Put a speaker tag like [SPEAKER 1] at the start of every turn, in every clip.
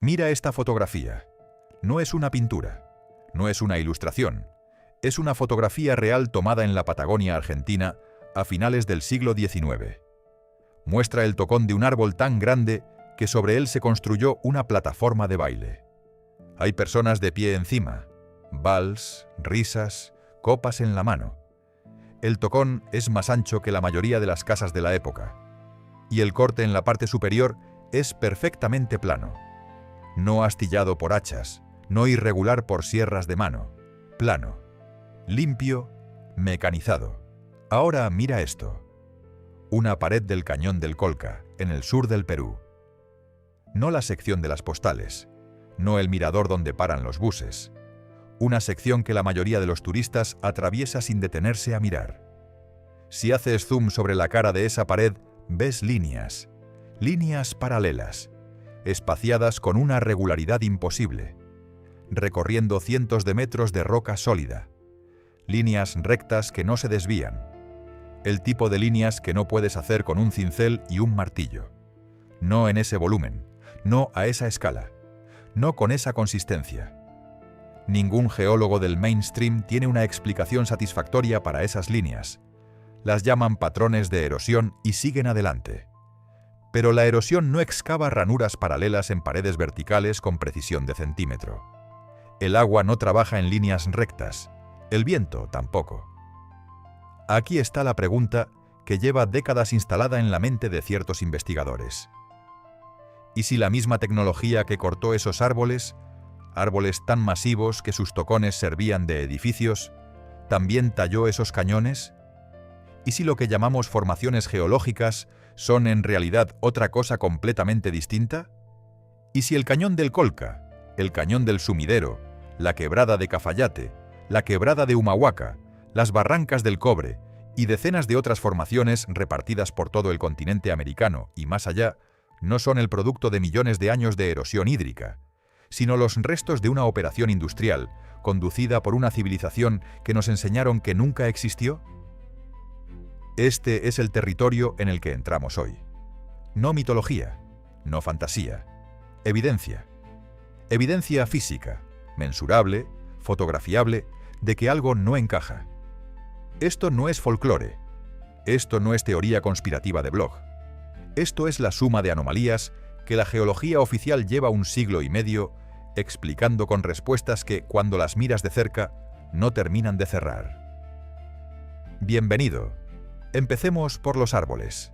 [SPEAKER 1] Mira esta fotografía. No es una pintura, no es una ilustración. Es una fotografía real tomada en la Patagonia Argentina a finales del siglo XIX. Muestra el tocón de un árbol tan grande que sobre él se construyó una plataforma de baile. Hay personas de pie encima, vals, risas, copas en la mano. El tocón es más ancho que la mayoría de las casas de la época, y el corte en la parte superior es perfectamente plano. No astillado por hachas, no irregular por sierras de mano, plano, limpio, mecanizado. Ahora mira esto. Una pared del cañón del Colca, en el sur del Perú. No la sección de las postales, no el mirador donde paran los buses. Una sección que la mayoría de los turistas atraviesa sin detenerse a mirar. Si haces zoom sobre la cara de esa pared, ves líneas, líneas paralelas, espaciadas con una regularidad imposible, recorriendo cientos de metros de roca sólida. Líneas rectas que no se desvían. El tipo de líneas que no puedes hacer con un cincel y un martillo. No en ese volumen, no a esa escala, no con esa consistencia. Ningún geólogo del mainstream tiene una explicación satisfactoria para esas líneas. Las llaman patrones de erosión y siguen adelante. Pero la erosión no excava ranuras paralelas en paredes verticales con precisión de centímetro. El agua no trabaja en líneas rectas, el viento tampoco. Aquí está la pregunta que lleva décadas instalada en la mente de ciertos investigadores. ¿Y si la misma tecnología que cortó esos árboles, árboles tan masivos que sus tocones servían de edificios, también talló esos cañones? ¿Y si lo que llamamos formaciones geológicas son en realidad otra cosa completamente distinta? ¿Y si el cañón del Colca, el cañón del Sumidero, la quebrada de Cafayate, la quebrada de Humahuaca, las barrancas del Cobre y decenas de otras formaciones repartidas por todo el continente americano y más allá, no son el producto de millones de años de erosión hídrica, sino los restos de una operación industrial conducida por una civilización que nos enseñaron que nunca existió? Este es el territorio en el que entramos hoy. No mitología, no fantasía, evidencia. Evidencia física, mensurable, fotografiable, de que algo no encaja. Esto no es folclore. Esto no es teoría conspirativa de blog. Esto es la suma de anomalías que la geología oficial lleva un siglo y medio explicando con respuestas que, cuando las miras de cerca, no terminan de cerrar. Bienvenido. Empecemos por los árboles.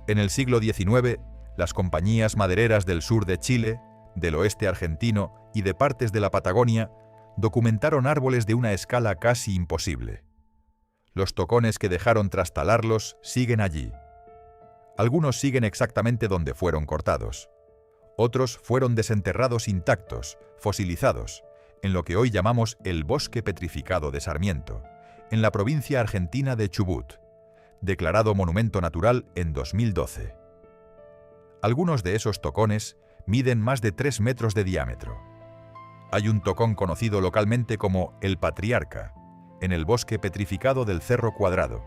[SPEAKER 1] En el siglo XIX, las compañías madereras del sur de Chile, del oeste argentino y de partes de la Patagonia documentaron árboles de una escala casi imposible. Los tocones que dejaron tras talarlos siguen allí. Algunos siguen exactamente donde fueron cortados. Otros fueron desenterrados intactos, fosilizados, en lo que hoy llamamos el Bosque Petrificado de Sarmiento, en la provincia argentina de Chubut, declarado Monumento Natural en 2012. Algunos de esos tocones miden más de 3 metros de diámetro. Hay un tocón conocido localmente como El Patriarca, en el bosque petrificado del Cerro Cuadrado,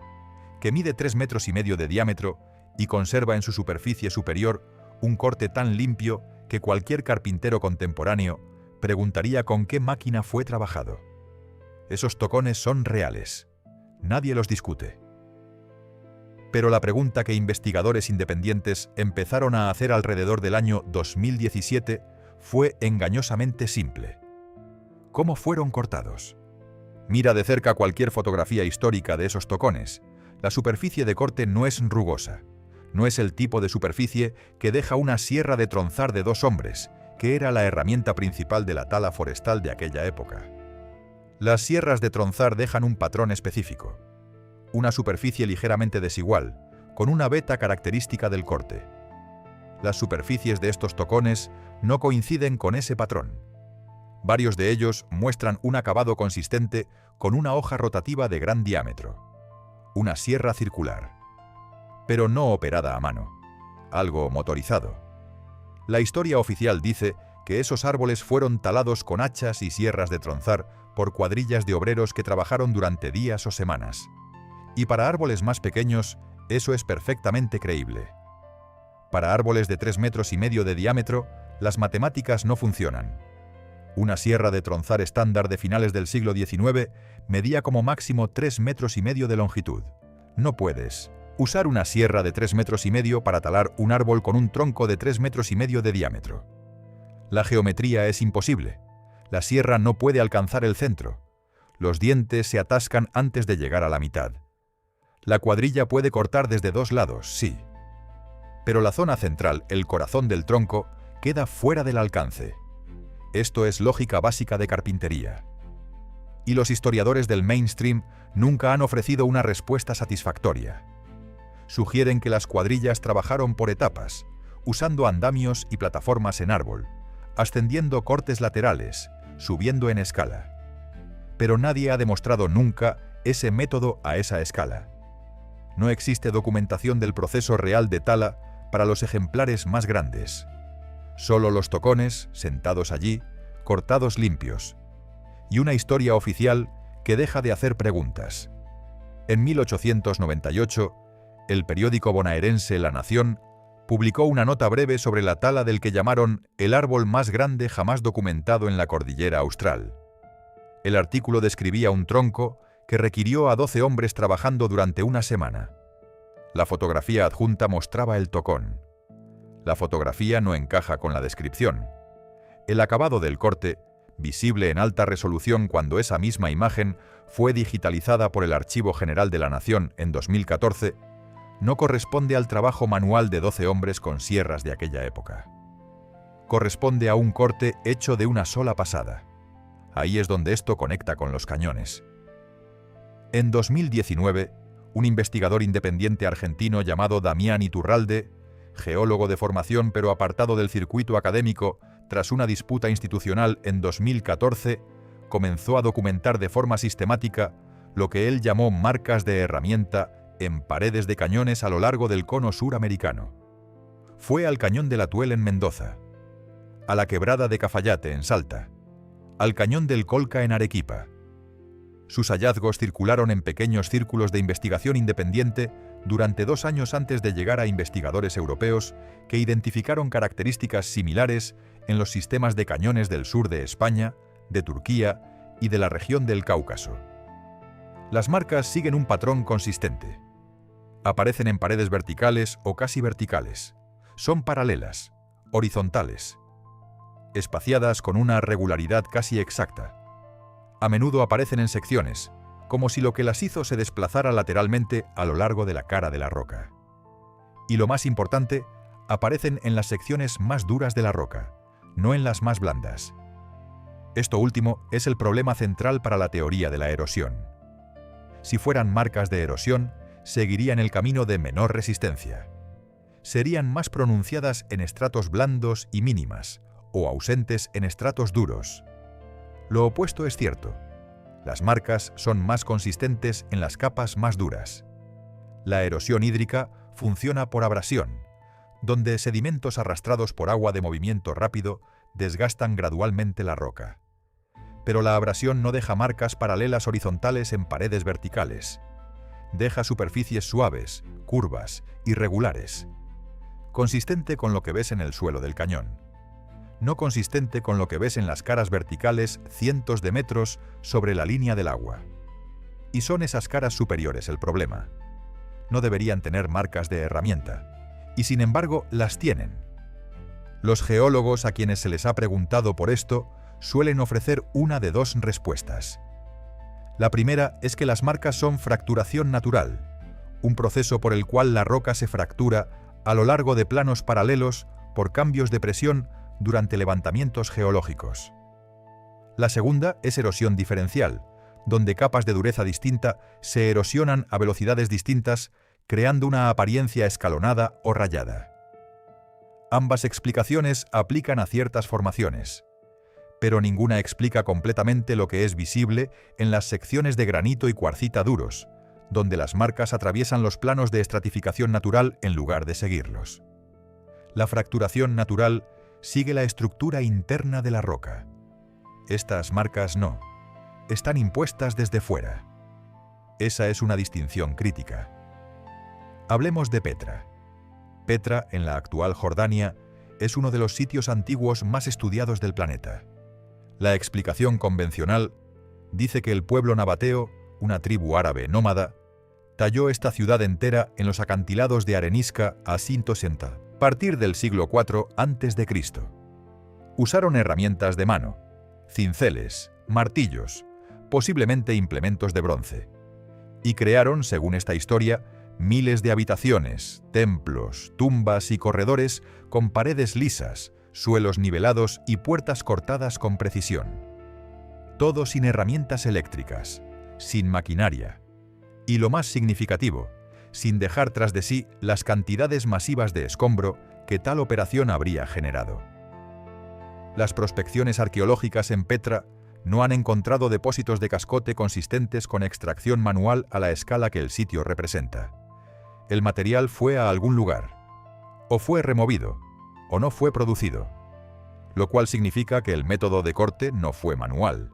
[SPEAKER 1] que mide 3,5 metros de diámetro y conserva en su superficie superior un corte tan limpio que cualquier carpintero contemporáneo preguntaría con qué máquina fue trabajado. Esos tocones son reales. Nadie los discute. Pero la pregunta que investigadores independientes empezaron a hacer alrededor del año 2017 fue engañosamente simple. ¿Cómo fueron cortados? Mira de cerca cualquier fotografía histórica de esos tocones. La superficie de corte no es rugosa. No es el tipo de superficie que deja una sierra de tronzar de 2 hombres, que era la herramienta principal de la tala forestal de aquella época. Las sierras de tronzar dejan un patrón específico. Una superficie ligeramente desigual, con una veta característica del corte. Las superficies de estos tocones no coinciden con ese patrón. Varios de ellos muestran un acabado consistente con una hoja rotativa de gran diámetro. Una sierra circular. Pero no operada a mano. Algo motorizado. La historia oficial dice que esos árboles fueron talados con hachas y sierras de tronzar por cuadrillas de obreros que trabajaron durante días o semanas. Y para árboles más pequeños, eso es perfectamente creíble. Para árboles de 3,5 metros de diámetro, Las matemáticas no funcionan. Una sierra de tronzar estándar de finales del siglo XIX medía como máximo 3,5 metros de longitud. No puedes usar una sierra de 3,5 metros para talar un árbol con un tronco de 3,5 metros de diámetro. La geometría es imposible. La sierra no puede alcanzar el centro. Los dientes se atascan antes de llegar a la mitad. La cuadrilla puede cortar desde 2 lados, sí. Pero la zona central, el corazón del tronco, queda fuera del alcance. Esto es lógica básica de carpintería. Y los historiadores del mainstream nunca han ofrecido una respuesta satisfactoria. Sugieren que las cuadrillas trabajaron por etapas, usando andamios y plataformas en árbol, ascendiendo cortes laterales, subiendo en escala. Pero nadie ha demostrado nunca ese método a esa escala. No existe documentación del proceso real de tala para los ejemplares más grandes. Solo los tocones, sentados allí, cortados limpios. Y una historia oficial que deja de hacer preguntas. En 1898, el periódico bonaerense La Nación publicó una nota breve sobre la tala del que llamaron el árbol más grande jamás documentado en la cordillera austral. El artículo describía un tronco que requirió a 12 hombres trabajando durante una semana. La fotografía adjunta mostraba el tocón. La fotografía no encaja con la descripción. El acabado del corte, visible en alta resolución cuando esa misma imagen fue digitalizada por el Archivo General de la Nación en 2014, no corresponde al trabajo manual de 12 hombres con sierras de aquella época. Corresponde a un corte hecho de una sola pasada. Ahí es donde esto conecta con los cañones. En 2019, un investigador independiente argentino llamado Damián Iturralde, geólogo de formación pero apartado del circuito académico tras una disputa institucional en 2014, comenzó a documentar de forma sistemática lo que él llamó marcas de herramienta en paredes de cañones a lo largo del cono suramericano. Fue al Cañón del Atuel en Mendoza, a la Quebrada de Cafayate en Salta, al Cañón del Colca en Arequipa. Sus hallazgos circularon en pequeños círculos de investigación independiente durante 2 años antes de llegar a investigadores europeos que identificaron características similares en los sistemas de cañones del sur de España, de Turquía y de la región del Cáucaso. Las marcas siguen un patrón consistente. Aparecen en paredes verticales o casi verticales. Son paralelas, horizontales, espaciadas con una regularidad casi exacta. A menudo aparecen en secciones, como si lo que las hizo se desplazara lateralmente a lo largo de la cara de la roca. Y lo más importante, aparecen en las secciones más duras de la roca, no en las más blandas. Esto último es el problema central para la teoría de la erosión. Si fueran marcas de erosión, seguirían el camino de menor resistencia. Serían más pronunciadas en estratos blandos y mínimas, o ausentes en estratos duros. Lo opuesto es cierto. Las marcas son más consistentes en las capas más duras. La erosión hídrica funciona por abrasión, donde sedimentos arrastrados por agua de movimiento rápido desgastan gradualmente la roca. Pero la abrasión no deja marcas paralelas horizontales en paredes verticales. Deja superficies suaves, curvas, irregulares. Consistente con lo que ves en el suelo del cañón. No consistente con lo que ves en las caras verticales cientos de metros sobre la línea del agua. Y son esas caras superiores el problema. No deberían tener marcas de herramienta, y sin embargo las tienen. Los geólogos a quienes se les ha preguntado por esto suelen ofrecer una de 2 respuestas. La primera es que las marcas son fracturación natural, un proceso por el cual la roca se fractura a lo largo de planos paralelos por cambios de presión durante levantamientos geológicos. La segunda es erosión diferencial, donde capas de dureza distinta se erosionan a velocidades distintas, creando una apariencia escalonada o rayada. Ambas explicaciones aplican a ciertas formaciones, pero ninguna explica completamente lo que es visible en las secciones de granito y cuarcita duros, donde las marcas atraviesan los planos de estratificación natural en lugar de seguirlos. La fracturación natural sigue la estructura interna de la roca. Estas marcas no. Están impuestas desde fuera. Esa es una distinción crítica. Hablemos de Petra. Petra, en la actual Jordania, es uno de los sitios antiguos más estudiados del planeta. La explicación convencional dice que el pueblo nabateo, una tribu árabe nómada, talló esta ciudad entera en los acantilados de arenisca a Sintosenta, a partir del siglo IV a.C. Usaron herramientas de mano, cinceles, martillos, posiblemente implementos de bronce, y crearon, según esta historia, miles de habitaciones, templos, tumbas y corredores con paredes lisas, suelos nivelados y puertas cortadas con precisión. Todo sin herramientas eléctricas, sin maquinaria. Y lo más significativo, sin dejar tras de sí las cantidades masivas de escombro que tal operación habría generado. Las prospecciones arqueológicas en Petra no han encontrado depósitos de cascote consistentes con extracción manual a la escala que el sitio representa. El material fue a algún lugar, o fue removido, o no fue producido, lo cual significa que el método de corte no fue manual.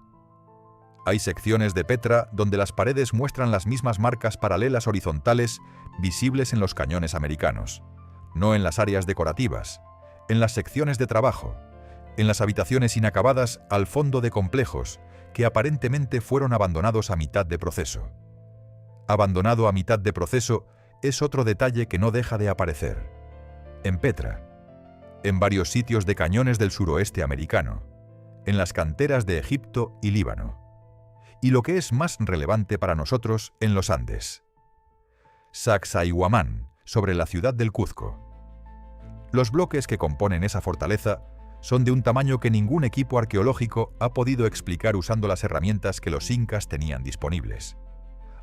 [SPEAKER 1] Hay secciones de Petra donde las paredes muestran las mismas marcas paralelas horizontales visibles en los cañones americanos, no en las áreas decorativas, en las secciones de trabajo, en las habitaciones inacabadas al fondo de complejos que aparentemente fueron abandonados a mitad de proceso. Abandonado a mitad de proceso es otro detalle que no deja de aparecer. En Petra, en varios sitios de cañones del suroeste americano, en las canteras de Egipto y Líbano, y lo que es más relevante para nosotros, en los Andes. Sacsayhuamán, sobre la ciudad del Cuzco. Los bloques que componen esa fortaleza son de un tamaño que ningún equipo arqueológico ha podido explicar usando las herramientas que los incas tenían disponibles.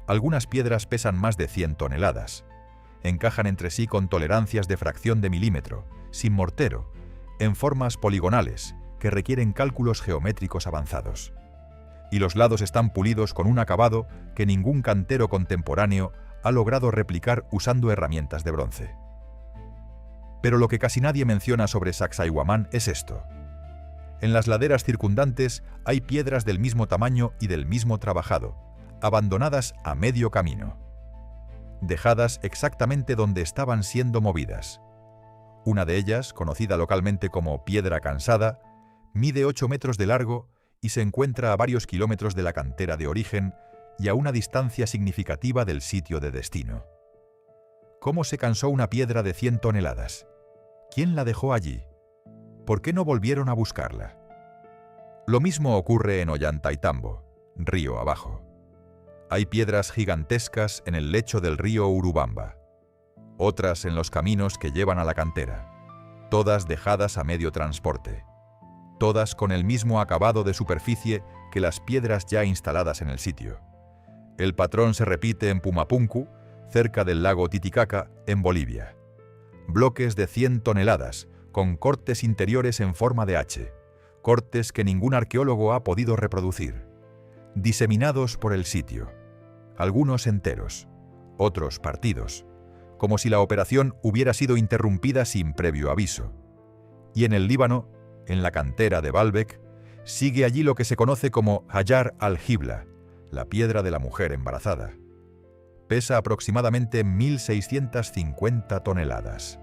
[SPEAKER 1] Algunas piedras pesan más de 100 toneladas. Encajan entre sí con tolerancias de fracción de milímetro, sin mortero, en formas poligonales que requieren cálculos geométricos avanzados. Y los lados están pulidos con un acabado que ningún cantero contemporáneo ha logrado replicar usando herramientas de bronce. Pero lo que casi nadie menciona sobre Sacsayhuamán es esto. En las laderas circundantes hay piedras del mismo tamaño y del mismo trabajado, abandonadas a medio camino, dejadas exactamente donde estaban siendo movidas. Una de ellas, conocida localmente como Piedra Cansada, mide 8 metros de largo y se encuentra a varios kilómetros de la cantera de origen y a una distancia significativa del sitio de destino. ¿Cómo se cansó una piedra de 100 toneladas? ¿Quién la dejó allí? ¿Por qué no volvieron a buscarla? Lo mismo ocurre en Ollantaytambo, río abajo. Hay piedras gigantescas en el lecho del río Urubamba, otras en los caminos que llevan a la cantera, todas dejadas a medio transporte, todas con el mismo acabado de superficie que las piedras ya instaladas en el sitio. El patrón se repite en Pumapunku, cerca del lago Titicaca, en Bolivia. Bloques de 100 toneladas, con cortes interiores en forma de H, cortes que ningún arqueólogo ha podido reproducir, diseminados por el sitio, algunos enteros, otros partidos, como si la operación hubiera sido interrumpida sin previo aviso. Y en el Líbano, en la cantera de Baalbek, sigue allí lo que se conoce como Hajar al-Hibla, la piedra de la mujer embarazada. Pesa aproximadamente 1.650 toneladas.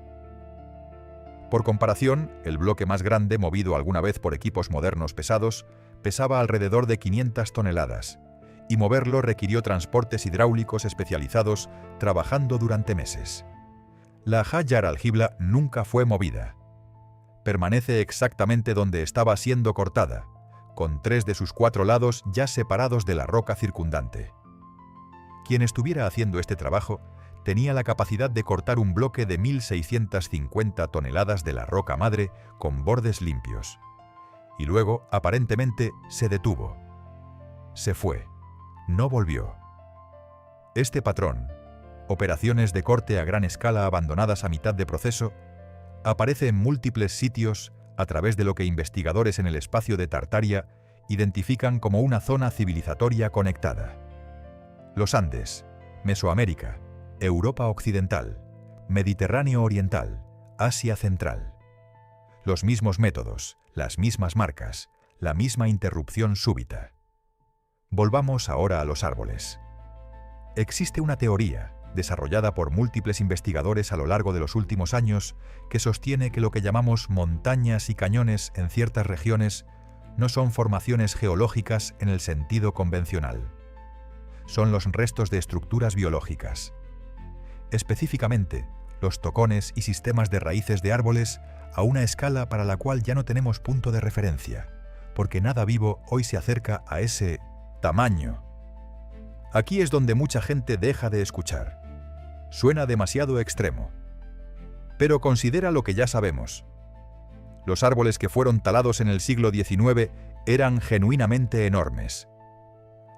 [SPEAKER 1] Por comparación, el bloque más grande, movido alguna vez por equipos modernos pesados, pesaba alrededor de 500 toneladas, y moverlo requirió transportes hidráulicos especializados trabajando durante meses. La Hajar al-Hibla nunca fue movida. Permanece exactamente donde estaba siendo cortada, con 3 de sus 4 lados ya separados de la roca circundante. Quien estuviera haciendo este trabajo tenía la capacidad de cortar un bloque de 1.650 toneladas de la roca madre con bordes limpios. Y luego, aparentemente, se detuvo. Se fue. No volvió. Este patrón, operaciones de corte a gran escala abandonadas a mitad de proceso, aparece en múltiples sitios a través de lo que investigadores en el espacio de Tartaria identifican como una zona civilizatoria conectada. Los Andes, Mesoamérica, Europa Occidental, Mediterráneo Oriental, Asia Central. Los mismos métodos, las mismas marcas, la misma interrupción súbita. Volvamos ahora a los árboles. Existe una teoría, desarrollada por múltiples investigadores a lo largo de los últimos años, que sostiene que lo que llamamos montañas y cañones en ciertas regiones no son formaciones geológicas en el sentido convencional. Son los restos de estructuras biológicas. Específicamente, los tocones y sistemas de raíces de árboles a una escala para la cual ya no tenemos punto de referencia, porque nada vivo hoy se acerca a ese tamaño. Aquí es donde mucha gente deja de escuchar. Suena demasiado extremo. Pero considera lo que ya sabemos. Los árboles que fueron talados en el siglo XIX eran genuinamente enormes.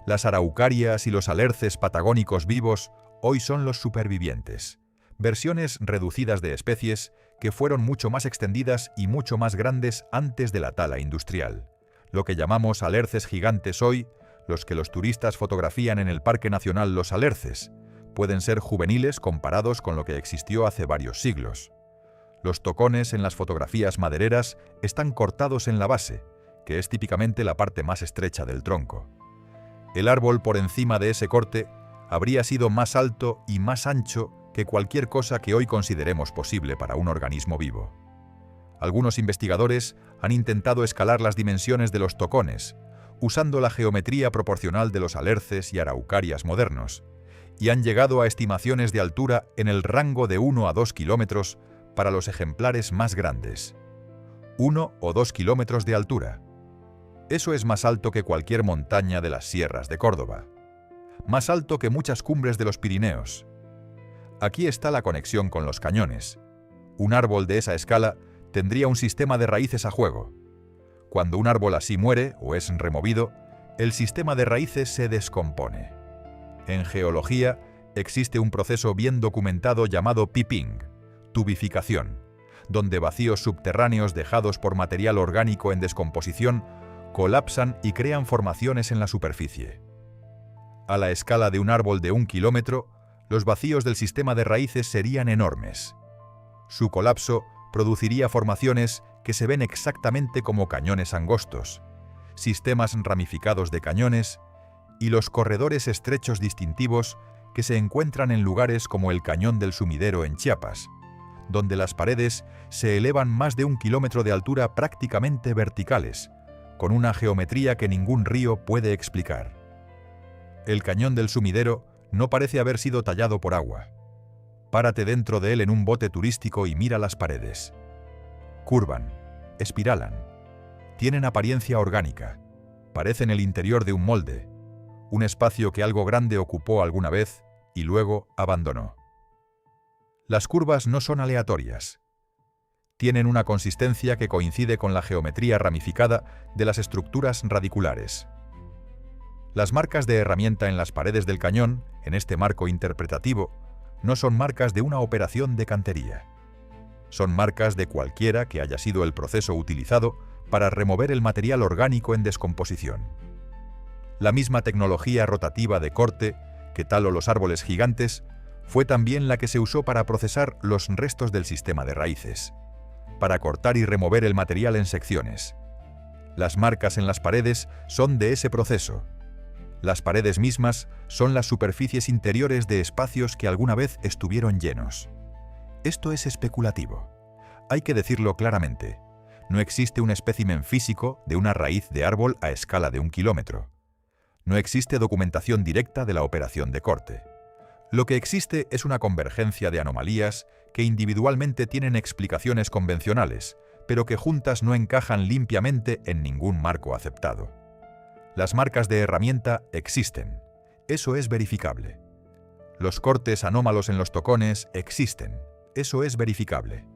[SPEAKER 1] Las araucarias y los alerces patagónicos vivos hoy son los supervivientes, versiones reducidas de especies que fueron mucho más extendidas y mucho más grandes antes de la tala industrial. Lo que llamamos alerces gigantes hoy, los que los turistas fotografían en el Parque Nacional Los Alerces, pueden ser juveniles comparados con lo que existió hace varios siglos. Los tocones en las fotografías madereras están cortados en la base, que es típicamente la parte más estrecha del tronco. El árbol por encima de ese corte habría sido más alto y más ancho que cualquier cosa que hoy consideremos posible para un organismo vivo. Algunos investigadores han intentado escalar las dimensiones de los tocones, usando la geometría proporcional de los alerces y araucarias modernos, y han llegado a estimaciones de altura en el rango de 1 a 2 kilómetros para los ejemplares más grandes. 1 o 2 kilómetros de altura. Eso es más alto que cualquier montaña de las sierras de Córdoba. Más alto que muchas cumbres de los Pirineos. Aquí está la conexión con los cañones. Un árbol de esa escala tendría un sistema de raíces a juego. Cuando un árbol así muere o es removido, el sistema de raíces se descompone. En geología existe un proceso bien documentado llamado pipping, tubificación, donde vacíos subterráneos dejados por material orgánico en descomposición colapsan y crean formaciones en la superficie. A la escala de un árbol de 1 kilómetro, los vacíos del sistema de raíces serían enormes. Su colapso produciría formaciones que se ven exactamente como cañones angostos, sistemas ramificados de cañones y los corredores estrechos distintivos que se encuentran en lugares como el Cañón del Sumidero en Chiapas, donde las paredes se elevan más de 1 kilómetro de altura prácticamente verticales, con una geometría que ningún río puede explicar. El Cañón del Sumidero no parece haber sido tallado por agua. Párate dentro de él en un bote turístico y mira las paredes. Curvan, espiralan, tienen apariencia orgánica, parecen el interior de un molde, un espacio que algo grande ocupó alguna vez y luego abandonó. Las curvas no son aleatorias. Tienen una consistencia que coincide con la geometría ramificada de las estructuras radiculares. Las marcas de herramienta en las paredes del cañón, en este marco interpretativo, no son marcas de una operación de cantería. Son marcas de cualquiera que haya sido el proceso utilizado para remover el material orgánico en descomposición. La misma tecnología rotativa de corte que taló los árboles gigantes fue también la que se usó para procesar los restos del sistema de raíces, para cortar y remover el material en secciones. Las marcas en las paredes son de ese proceso. Las paredes mismas son las superficies interiores de espacios que alguna vez estuvieron llenos. Esto es especulativo. Hay que decirlo claramente. No existe un espécimen físico de una raíz de árbol a escala de 1 kilómetro. No existe documentación directa de la operación de corte. Lo que existe es una convergencia de anomalías que individualmente tienen explicaciones convencionales, pero que juntas no encajan limpiamente en ningún marco aceptado. Las marcas de herramienta existen. Eso es verificable. Los cortes anómalos en los tocones existen. Eso es verificable.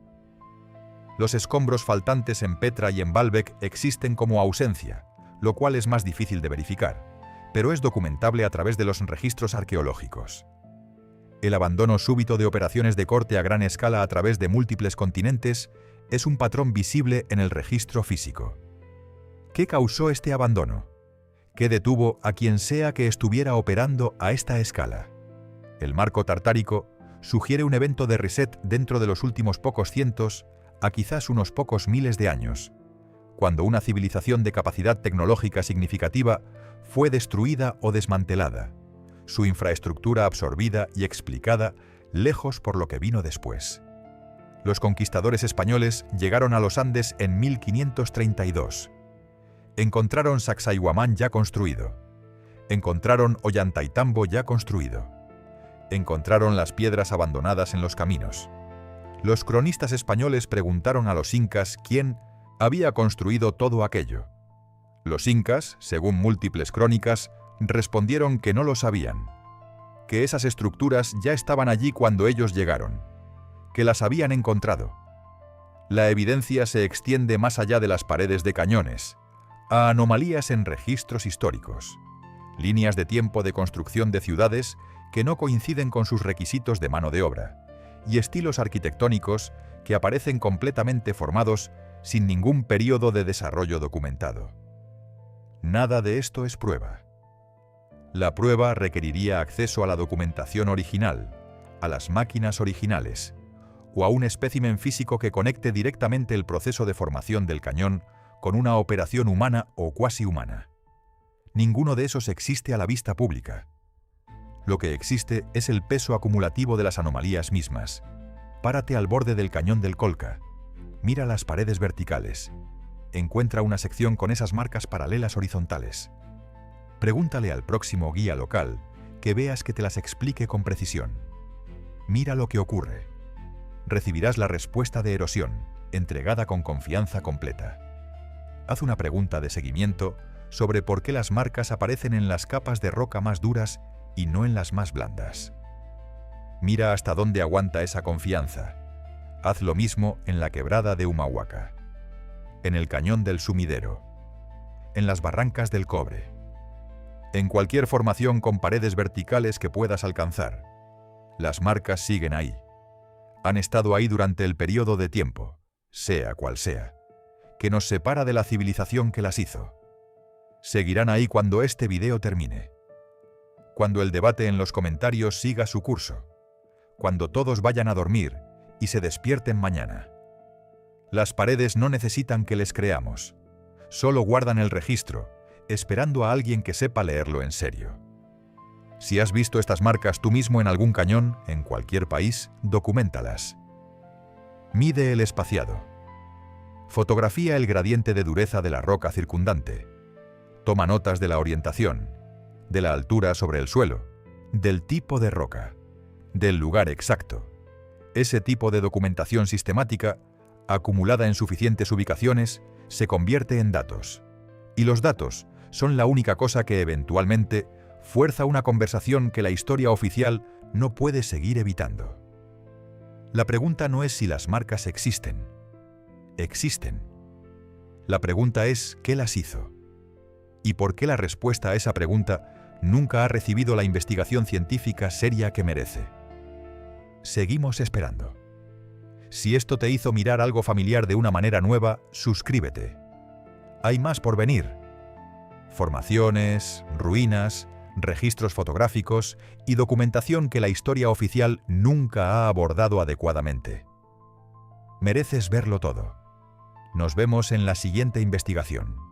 [SPEAKER 1] Los escombros faltantes en Petra y en Baalbek existen como ausencia, lo cual es más difícil de verificar, pero es documentable a través de los registros arqueológicos. El abandono súbito de operaciones de corte a gran escala a través de múltiples continentes es un patrón visible en el registro físico. ¿Qué causó este abandono? ¿Qué detuvo a quien sea que estuviera operando a esta escala? El marco tartárico sugiere un evento de reset dentro de los últimos pocos cientos a quizás unos pocos miles de años, cuando una civilización de capacidad tecnológica significativa fue destruida o desmantelada, su infraestructura absorbida y explicada lejos por lo que vino después. Los conquistadores españoles llegaron a los Andes en 1532. Encontraron Sacsayhuamán ya construido. Encontraron Ollantaytambo ya construido. Encontraron las piedras abandonadas en los caminos. Los cronistas españoles preguntaron a los incas quién había construido todo aquello. Los incas, según múltiples crónicas, respondieron que no lo sabían, que esas estructuras ya estaban allí cuando ellos llegaron, que las habían encontrado. La evidencia se extiende más allá de las paredes de cañones, a anomalías en registros históricos, líneas de tiempo de construcción de ciudades que no coinciden con sus requisitos de mano de obra, y estilos arquitectónicos que aparecen completamente formados sin ningún período de desarrollo documentado. Nada de esto es prueba. La prueba requeriría acceso a la documentación original, a las máquinas originales, o a un espécimen físico que conecte directamente el proceso de formación del cañón con una operación humana o cuasi humana. Ninguno de esos existe a la vista pública. Lo que existe es el peso acumulativo de las anomalías mismas. Párate al borde del cañón del Colca. Mira las paredes verticales. Encuentra una sección con esas marcas paralelas horizontales. Pregúntale al próximo guía local que veas que te las explique con precisión. Mira lo que ocurre. Recibirás la respuesta de erosión, entregada con confianza completa. Haz una pregunta de seguimiento sobre por qué las marcas aparecen en las capas de roca más duras y no en las más blandas. Mira hasta dónde aguanta esa confianza. Haz lo mismo en la quebrada de Humahuaca, en el cañón del Sumidero, en las barrancas del Cobre, en cualquier formación con paredes verticales que puedas alcanzar. Las marcas siguen ahí. Han estado ahí durante el periodo de tiempo, sea cual sea, que nos separa de la civilización que las hizo. Seguirán ahí cuando este video termine. Cuando el debate en los comentarios siga su curso. Cuando todos vayan a dormir y se despierten mañana. Las paredes no necesitan que les creamos. Solo guardan el registro, esperando a alguien que sepa leerlo en serio. Si has visto estas marcas tú mismo en algún cañón, en cualquier país, documéntalas. Mide el espaciado. Fotografía el gradiente de dureza de la roca circundante. Toma notas de la orientación, de la altura sobre el suelo, del tipo de roca, del lugar exacto. Ese tipo de documentación sistemática, acumulada en suficientes ubicaciones, se convierte en datos. Y los datos son la única cosa que eventualmente fuerza una conversación que la historia oficial no puede seguir evitando. La pregunta no es si las marcas existen. Existen. La pregunta es ¿qué las hizo? ¿Y por qué la respuesta a esa pregunta nunca ha recibido la investigación científica seria que merece? Seguimos esperando. Si esto te hizo mirar algo familiar de una manera nueva, suscríbete. Hay más por venir. Formaciones, ruinas, registros fotográficos y documentación que la historia oficial nunca ha abordado adecuadamente. Mereces verlo todo. Nos vemos en la siguiente investigación.